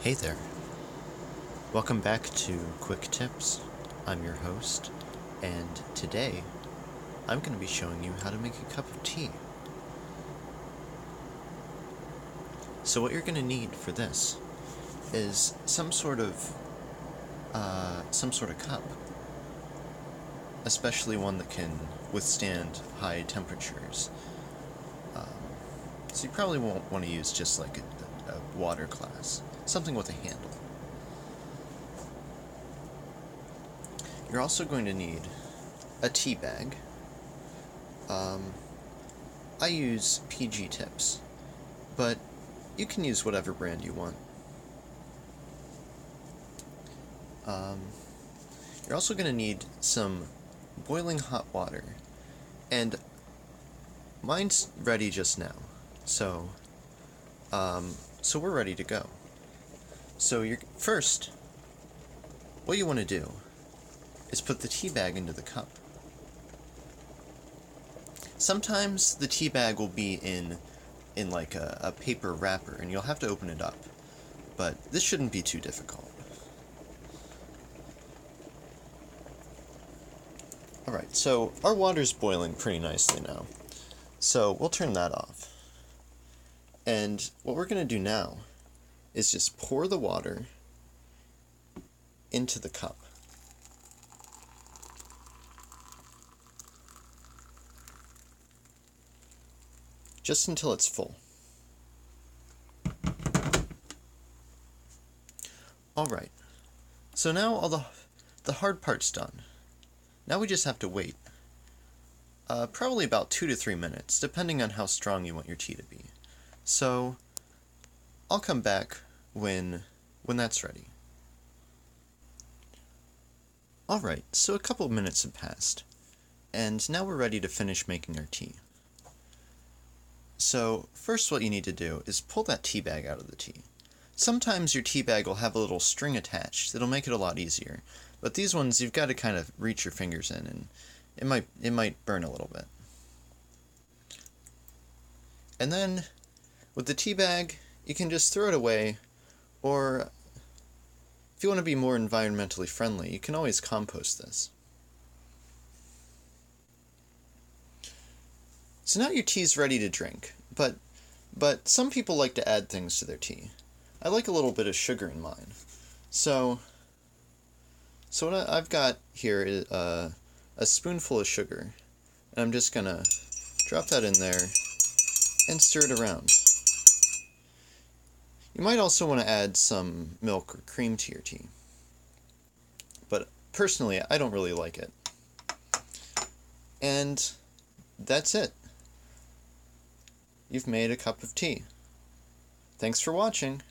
Hey there. Welcome back to Quick Tips. I'm your host, and today I'm going to be showing you how to make a cup of tea. So what you're going to need for this is some sort of cup, especially one that can withstand high temperatures. So you probably won't want to use just like a water glass, something with a handle. You're also going to need a tea bag. I use PG Tips, but you can use whatever brand you want. You're also going to need some boiling hot water, and mine's ready just now, so we're ready to go. So what you want to do is put the tea bag into the cup. Sometimes the tea bag will be in like a paper wrapper, and you'll have to open it up, but this shouldn't be too difficult. Alright, so our water's boiling pretty nicely now, so we'll turn that off. And what we're going to do now is just pour the water into the cup. Just until it's full. Alright, so now all the hard part's done. Now we just have to wait. Probably about 2 to 3 minutes, depending on how strong you want your tea to be. So, I'll come back when that's ready. Alright, so a couple of minutes have passed, and now we're ready to finish making our tea. So, first what you need to do is pull that tea bag out of the tea. Sometimes your tea bag will have a little string attached that'll make it a lot easier, but these ones you've got to kind of reach your fingers in, and it might burn a little bit. And then, with the tea bag, you can just throw it away, or if you want to be more environmentally friendly, you can always compost this. So now your tea's ready to drink, but some people like to add things to their tea. I like a little bit of sugar in mine. So what I've got here is a spoonful of sugar, and I'm just gonna drop that in there and stir it around. You might also want to add some milk or cream to your tea, but personally I don't really like it. And that's it. You've made a cup of tea. Thanks for watching.